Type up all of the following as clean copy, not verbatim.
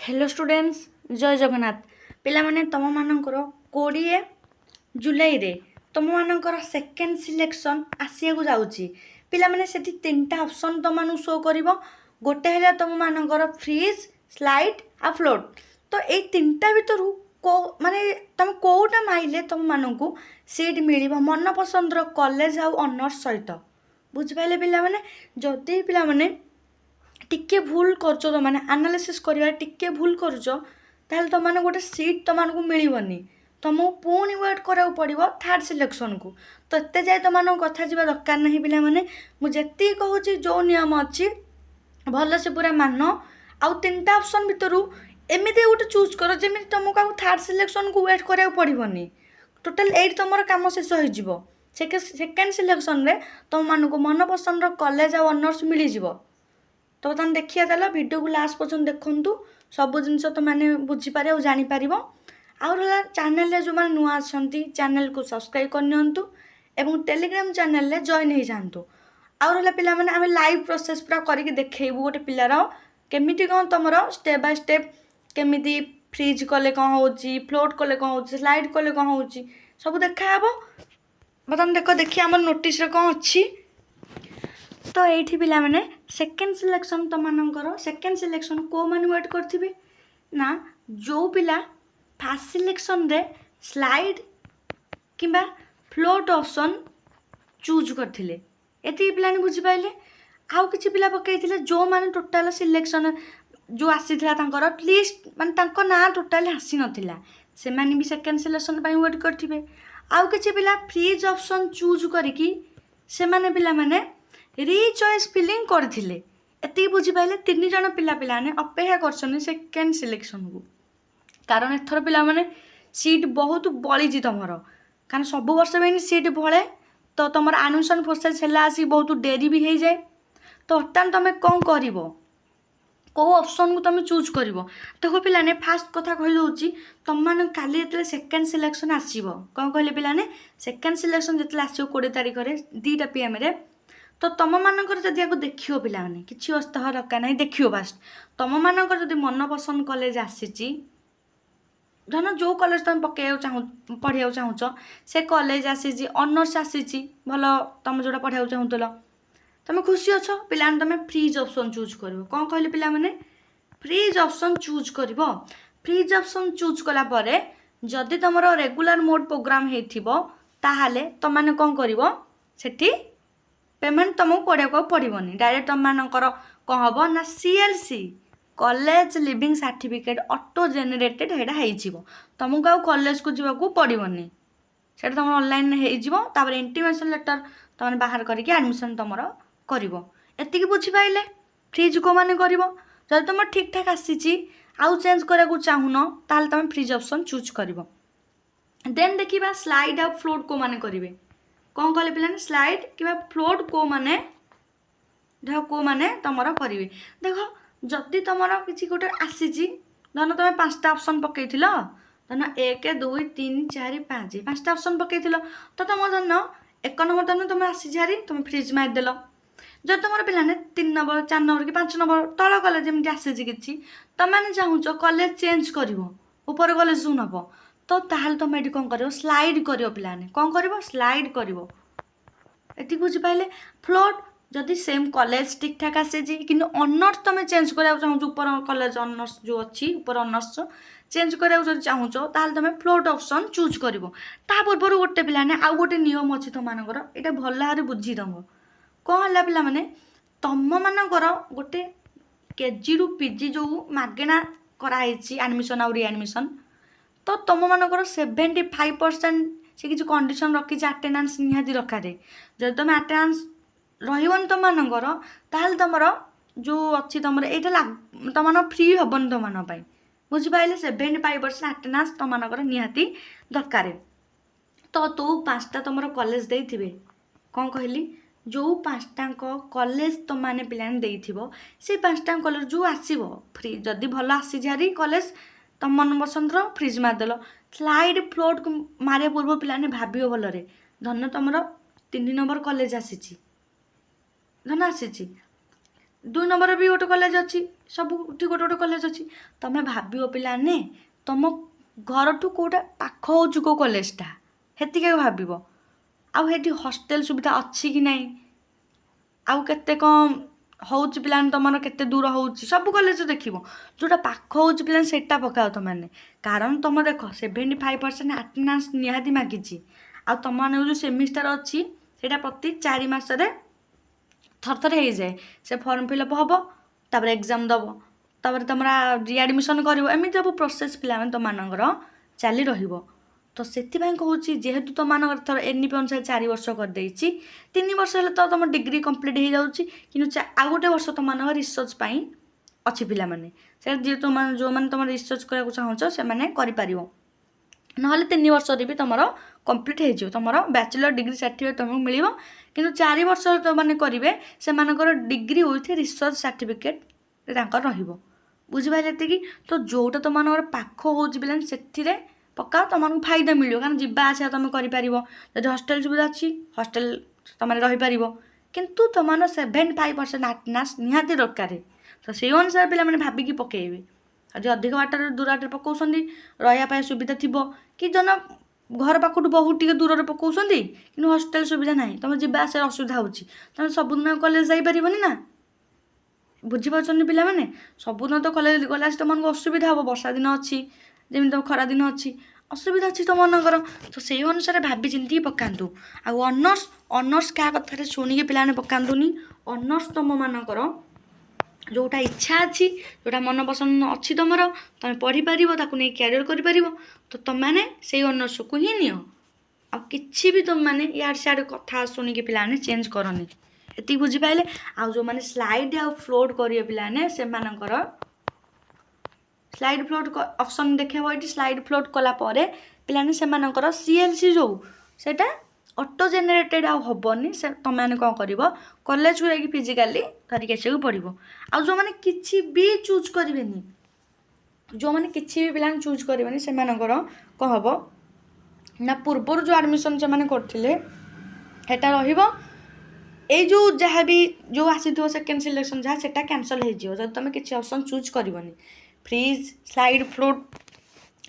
Hello students जय जगन्नाथ पिला माने तुम मानकर 20 जुलाई रे तुम मानकर सेकेंड सिलेक्शन आसिया को जाउची पिला माने सेठी तीनटा ऑप्शन तुम मानु शो करिवो गोटे हैला तुम मानकर फ्रीज स्लाइड आ फ्लोट तो ए तीनटा भितरु को माने तुम कोउटा माइले तुम मानकु सीट मिलिबो मन पसंदर कॉलेज आ ऑनर्स सहित बुझ पाइले पिला माने जदी पिला माने टिके भूल कर मैंने आनालीसीस कर टिके भूल कर तुम मैंने गोटे सीट तुम को मिलनी तुमको पुणी वेट करा पड़ो थर्ड सिलेक्शन को तो एत जाए तुम कथा जा दरकार नहीं पिला माने मुझे कहूँ जो नियम अच्छी भल से पूरा मान आउ तीनटा ऑप्शन भितर एमती गोटे चूज कर जमी तुमको थर्ड सिलेक्शन को वेट करा पड़ोनी टोटाल एट तुम कम शेष हो सेकेंड सिलेक्शन रे तुम मानक मन पसंद कॉलेज आ ऑनर्स मिल जाव तो तुम देखिए चलो वीडियो को लास्ट पर्यटन देखु सब जिन तो मैंने बुझीपारे और जापर आउ चैनल जो मैंने नुआ अच्छा चैनल को सब्सक्राइब करनी एवं टेलीग्राम चैनल रे जॉइन हो जातु आउ पिला माने आम लाइव प्रोसेस पूरा करके देखेबू गोटे पिलार केमिटी कौन तुम स्टेप बाय स्टेप केमिटी फ्रीज कले कौन हो फ्लोट कले कौन हो स्लाइड कले कौन हो सब देखा बर्तमान देख देखिए आम नोटिस कौन अच्छी तो ये पिला माने सेकेंड सिलेक्शन तुम मानकर सेकेंड सिलेक्शन को मैंने वेट करेंगे ना जो पिला फास्ट सिलेक्शन रे स्लाइड किंबा फ्लोट ऑप्शन चूज करथिले एति पिला ने बुझी पाइले आउ किछि पिला पकैथिले जो माने टोटल सिलेक्शन जो आसीथिला तांकर एटलिस्ट माने तांको ना टोटल आसी नथिला से माने भी सेकेंड सिलेक्शन पई वेट करथिबे आउ किछि पिला फ्रीज ऑप्शन चूज करिकि से माने पिला माने रीचॉइस फिलिंग करथिले एति बुझी पाइले तीन जण पिला पिला ने अपेक्षा करछन सेकेंड सिलेक्शन को कारण एथर पिला माने सीट बहुत बळीजी तमरो कारण सब वर्ष में सीट भळे तो तुम एडमिशन प्रोसेस है आसी बहुत डेरी भी हो जाए तो बर्तमान तुम कौन कर कौ ऑप्शन को तुम चूज कर देखो पिलाने फास्ट कथा कहीदे तुम मैंने काली जो सेकेंड सिलेक्शन आसो कौन कहले पिलाने सेकेंड सिलेक्शन जो आसो 20 तारिख में 2टा PM रे तो तुम मानकर जदि आपको देखियो पिला माने किछि अस्तह दरकार नहीं देखियो फास्ट तुम मानकर जदि मन पसंद कॉलेज आसी धन जो कॉलेज तुम पकड़ चाहू पढ़ाई चाहूच से कॉलेज आसी ऑनर्स आसी भल तुम जोटा पढ़ाई चाहूल तुम खुशी अच्छ पिला तुम फ्रीज ऑप्शन चूज कर कौन कहले पिला माने फ्रीज ऑप्शन चूज कर फ्रीज ऑप्शन चूज कलापर जदि तुम रेगुलर मोड प्रोग्राम हो ताहले तुम मैंने कौन कर सेठी पेमेंट तुमको पड़ा पड़ोनी डायरेक्ट तुम मानकर कौन हम ना CLC college leaving certificate auto generated है तुमको आउ कॉलेज को जीवा पड़ोनी से तुम ऑनलाइन होपर इंटीमेशन लेटर तुम बाहर करके एडमिशन तुम करती बुझी पाइले फ्रीज को मैंने कर जब तुम ठीक ठाक आसी आउ चेंज करा चाहून ताल तुम फ्रीज ऑप्शन चूज कर देन देखा स्लाइड आ फ्लोट को मैंने करेंगे कौन कहले पिलाने स्लाइड कि फ्लोट को मैंने देख को मैंने तुम करेंगे देख जदि तुम किसी गोटे आसी धन तुम 5टा ऑप्शन पकई धन 1 2 3 4 5टा ऑप्शन पकई तो तुम धन 1 नंबर धन तुम आसी जारी तुम फ्रीज मारिदेल जब तुम पिलाने 3 नंबर 4 नंबर कि 5 नंबर तल कॉलेज जमी आसी कि तुम मैंने चाहूच कॉलेज चेंज कर ऊपर कॉलेज जो नब तो ताहले तुम ये कौन कर स्लाइड कर पिलाने कौन कर स्लाइड कर ये बुझी पाइले फ्लोट जदि सेम कॉलेज ठीक ठाक आसी कि ऑनर्स तुम चेंज करा चाहूँ ऊपर कॉलेज ऑनर्स जो अच्छी ऊपर ऑनर्स चेंज करा चाहूच ताल तुम फ्लोट ऑप्शन चूज कर पूर्व गोटे पिलाने आउ गोटे नियम अच्छी तुम मानकर यहाँ भल भाव बुझीदब कौन है पिला माने तुम मानकर गोटे KG रू PG जो मागेना कराई एडमिशन आउ रिएडमिशन तो तुम मानकर 75% से किसी कंडीशन रखी अटेंडेंस निहाती दरकार जब तुम अटेंडेंस रही तुम मानकर ताल तुम जो अच्छी तुम यहाँ तुम फ्री हेन तुम बुझीपारे 75% अटेंडेंस तुम मानकर निहाती दरकार तो तू 5टा तुम कॉलेज देथिबे कौन कहली जो 5टा कॉलेज तुम मैंने पिलाने देथिबो से 5टा कॉलेज जो आसीबो फ्री जदि भल आसी जारी कॉलेज तुम मन पसंद फ्रीज मारदेल स्लाइड फ्लोट को मारे पूर्व पिलाने भाव भलरे धन तुम 3 नंबर कॉलेज आसी धन आसी 2 ନମ୍ବର ବି ଗୋଟେ କଲେଜ ଅଛି, ସବୁଠି ଗୋଟେ ଗୋଟେ କଲେଜ ଅଛି। ତମେ ଭାବିବ ପିଲାମାନେ ତମ ଘରଠୁ କେଉଁଟା ପାଖ ହେଉଛି କେଉଁ କଲେଜଟା, ସେତିକି ଭାବିବ। ଆଉ ସେଠି ହଷ୍ଟେଲ ସୁବିଧା ଅଛି କି ନାହିଁ, ଆଉ କେତେ କ'ଣ ହେଉଛି ପିଲାମାନେ, ତୁମର କେତେ ଦୂର ହେଉଛି, ସବୁ କଲେଜ ଦେଖିବ। ଯେଉଁଟା ପାଖ ହେଉଛି ପିଲାମାନେ ସେଇଟା ପକାଅ ତୁମମାନେ। କାରଣ ତୁମ ଦେଖ 75% ଆଟେଣ୍ଡାନ୍ସ ନିହାତି ମାଗିଛି। ଆଉ ତୁମମାନଙ୍କ ଯେଉଁ ସେମିଷ୍ଟାର ଅଛି ସେଇଟା ପ୍ରତି 4 ମାସରେ ଥରେ ହେଇଯାଏ। ସେ ଫର୍ମ ଫିଲ୍ଅପ୍ ହେବ, ତାପରେ ଏକ୍ଜାମ୍ ଦେବ, ତାପରେ ତୁମର ରିଆଡ଼ମିସନ୍ କରିବ। ଏମିତି ସବୁ ପ୍ରୋସେସ୍ ପିଲାମାନେ ତୁମମାନଙ୍କର ଚାଲି ରହିବ। ତ ସେଥିପାଇଁ କହୁଛି, ଯେହେତୁ ତୁମମାନଙ୍କର ଥର NEP ଅନୁସାରେ 4 ବର୍ଷ କରିଦେଇଛି, 3 ବର୍ଷ ହେଲେ ତ ତୁମ ଡିଗ୍ରୀ କମ୍ପ୍ଲିଟ୍ ହେଇଯାଉଛି। କିନ୍ତୁ ଆଉ ଗୋଟେ ବର୍ଷ ତୁମମାନଙ୍କ ରିସର୍ଚ୍ଚ ପାଇଁ ଅଛି ପିଲାମାନେ। ସେଇଟା ଯେଉଁମାନେ ତୁମର ରିସର୍ଚ୍ଚ କରିବାକୁ ଚାହୁଁଛ ସେମାନେ କରିପାରିବ। ନହେଲେ 3 ବର୍ଷରେ ବି ତୁମର କମ୍ପ୍ଲିଟ୍ ହେଇଯିବ, ତୁମର ବ୍ୟାଚଲର ଡିଗ୍ରୀ ସାର୍ଟିଫିକେଟ୍ ତୁମକୁ ମିଳିବ। କିନ୍ତୁ 4 ବର୍ଷ ଯେଉଁମାନେ କରିବେ ସେମାନଙ୍କର ଡିଗ୍ରୀ ୱିଥ୍ ରିସର୍ଚ୍ଚ ସାର୍ଟିଫିକେଟ୍ ତାଙ୍କର ରହିବ। ବୁଝିପାରିଲେ ଏତିକି? ତ ଯେଉଁଟା ତୁମମାନଙ୍କର ପାଖ ହେଉଛି ପିଲାମାନେ ସେଥିରେ ପକାଅ, ତୁମମାନଙ୍କୁ ଫାଇଦା ମିଳିବ। କାରଣ ଯିବା ଆସିବା ତୁମେ କରିପାରିବ। ଯଦି ହଷ୍ଟେଲ ସୁବିଧା ଅଛି ହଷ୍ଟେଲ ତୁମେ ରହିପାରିବ। କିନ୍ତୁ ତୁମର 75% ଆଟେଣ୍ଡାନ୍ସ ନିହାତି ଦରକାର। ତ ସେଇ ଅନୁସାରେ ପିଲାମାନେ ଭାବିକି ପକାଇବେ। ଆଉ ଯଦି ଅଧିକ ବାଟରେ ଦୂର ବାଟରେ ପକାଉଛନ୍ତି, ରହିବା ପାଇଁ ସୁବିଧା ଥିବ, କି ଜଣ ଘର ପାଖଠୁ ବହୁତ ଟିକେ ଦୂରରେ ପକାଉଛନ୍ତି କିନ୍ତୁ ହଷ୍ଟେଲ ସୁବିଧା ନାହିଁ, ତୁମେ ଯିବା ଆସିବା ଅସୁବିଧା ହେଉଛି, ତୁମେ ସବୁଦିନ କଲେଜ ଯାଇପାରିବନି ନା। ବୁଝିପାରୁଛନ୍ତି ପିଲାମାନେ? ସବୁଦିନ ତ କଲେଜ ଗଲେ ଆସି ତୁମମାନଙ୍କୁ ଅସୁବିଧା ହେବ। ବର୍ଷା ଦିନ ଅଛି, ଯେମିତି ତୁମ ଖରା ଦିନ ଅଛି, ଅସୁବିଧା ଅଛି ତୁମମାନଙ୍କର। ତ ସେଇ ଅନୁସାରେ ଭାବି ଚିନ୍ତିକି ପକାନ୍ତୁ। ଆଉ ଅନର୍ସ କାହା କଥାରେ ଶୁଣିକି ପିଲାମାନେ ପକାନ୍ତୁନି। ଅନର୍ସ ତୁମମାନଙ୍କର ଯେଉଁଟା ଇଚ୍ଛା ଅଛି, ଯେଉଁଟା ମନ ପସନ୍ଦ ଅଛି ତୁମର, ତୁମେ ପଢ଼ିପାରିବ, ତାକୁ ନେଇ କ୍ୟାରିୟର କରିପାରିବ, ତ ତୁମମାନେ ସେଇ ଅନର୍ସକୁ ହିଁ ନିଅ। ଆଉ କିଛି ବି ତୁମମାନେ ଇଆଡ଼େ ସିଆଡ଼େ କଥା ଶୁଣିକି ପିଲାମାନେ ଚେଞ୍ଜ କରନି। ଏତିକି ବୁଝିପାରିଲେ? ଆଉ ଯେଉଁମାନେ ସ୍ଲାଇଡ୍ ଆଉ ଫ୍ଲୋଟ୍ କରିବେ ପିଲାମାନେ, ସେମାନଙ୍କର ସ୍ଲାଇଡ୍ ଫ୍ଲୋଟ୍ ଅପସନ୍ ଦେଖେଇବ ଏଠି। ସ୍ଲାଇଡ୍ ଫ୍ଲୋଟ୍ କଲା ପରେ ପିଲାମାନେ ସେମାନଙ୍କର CLC ଯେଉଁ ସେଇଟା ଅଟୋ ଜେନେରେଟେଡ଼୍ ଆଉ ହେବନି। ସେ ତୁମମାନେ କ'ଣ କରିବ, କଲେଜକୁ ଯାଇକି ଫିଜିକାଲି ଧରିକି ଆସିବାକୁ ପଡ଼ିବ। ଆଉ ଯେଉଁମାନେ କିଛି ବି ଚୁଜ୍ କରିବେନି, ଯେଉଁମାନେ କିଛି ବି ପିଲାମାନେ ଚୁଜ୍ କରିବେନି, ସେମାନଙ୍କର କ'ଣ ହେବ ନା ପୂର୍ବରୁ ଯେଉଁ ଆଡ଼ମିସନ୍ ସେମାନେ କରିଥିଲେ ସେଟା ରହିବ। ଏଇ ଯାହା ବି ଯେଉଁ ଆସିଥିବ ସେକେଣ୍ଡ ସିଲେକ୍ସନ୍ ଯାହା, ସେଟା କ୍ୟାନସଲ୍ ହେଇଯିବ ଯଦି ତୁମେ କିଛି ଅପସନ୍ ଚୁଜ୍ କରିବନି। ଫ୍ରିଜ୍, ସ୍ଲାଇଡ୍, ଫ୍ଲୋଟ୍,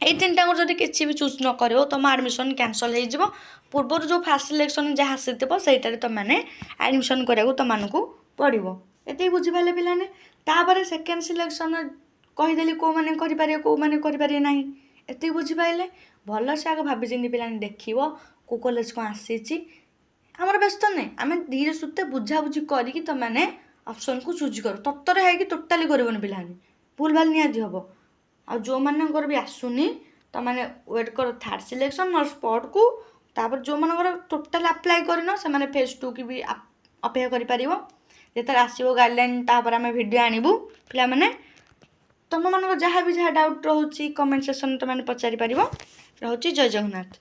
ଏଇ 3ଟାଙ୍କୁ ଯଦି କିଛି ବି ଚୁଜ୍ ନ କରିବ ତୁମ ଆଡ଼ମିସନ୍ କ୍ୟାନସଲ୍ ହେଇଯିବ। ପୂର୍ବରୁ ଯେଉଁ ଫାର୍ଷ୍ଟ ସିଲେକ୍ସନ୍ ଯାହା ଆସିଥିବ ସେଇଟାରେ ତୁମମାନେ ଆଡ଼ମିସନ୍ କରିବାକୁ ତୁମମାନଙ୍କୁ ପଡ଼ିବ। ଏତିକି ବୁଝିପାରିଲେ ପିଲାମାନେ? ତାପରେ ସେକେଣ୍ଡ ସିଲେକ୍ସନ୍ କହିଦେଲି କେଉଁମାନେ କରିପାରିବେ କେଉଁମାନେ କରିପାରିବେ ନାହିଁ। ଏତିକି ବୁଝିପାରିଲେ? ଭଲସେ ଆଗ ଭାବିଚିନ୍ତି ପିଲାମାନେ ଦେଖିବ କେଉଁ କଲେଜ କ'ଣ ଆସିଛି। ଆମର ବ୍ୟସ୍ତ ନାହିଁ, ଆମେ ଧୀରେ ସୁସ୍ଥେ ବୁଝାବୁଝି କରିକି ତୁମମାନେ ଅପସନ୍କୁ ଚୁଜ୍ କର। ତରତର ହେଇକି ଟୋଟାଲି କରିବନି ପିଲାମାନେ, ଭୁଲ ଭାଲ ନିହାତି ହେବ। ଆଉ ଯେଉଁମାନଙ୍କର ବି ଆସୁନି ତୁମମାନେ ୱେଟ୍ କର ଥାର୍ଡ଼ ସିଲେକ୍ସନ୍ ନହେଲେ ସ୍ପଟ୍କୁ। ତାପରେ ଯେଉଁମାନଙ୍କର ଟୋଟାଲି ଆପ୍ଲାଏ କରିନ ସେମାନେ ଫେଜ୍ 2 କି ବି ଅପେକ୍ଷା କରିପାରିବ। ଯେତେବେଳେ ଆସିବ ଗାଇଡ଼ଲାଇନ୍ ତାପରେ ଆମେ ଭିଡ଼ିଓ ଆଣିବୁ। ପିଲାମାନେ ତୁମମାନଙ୍କର ଯାହା ବି ଯାହା ଡାଉଟ୍ ରହୁଛି କମେଣ୍ଟ ସେକ୍ସନ୍ରେ ତୁମମାନେ ପଚାରିପାରିବ। ରହୁଛି, ଜୟ ଜଗନ୍ନାଥ।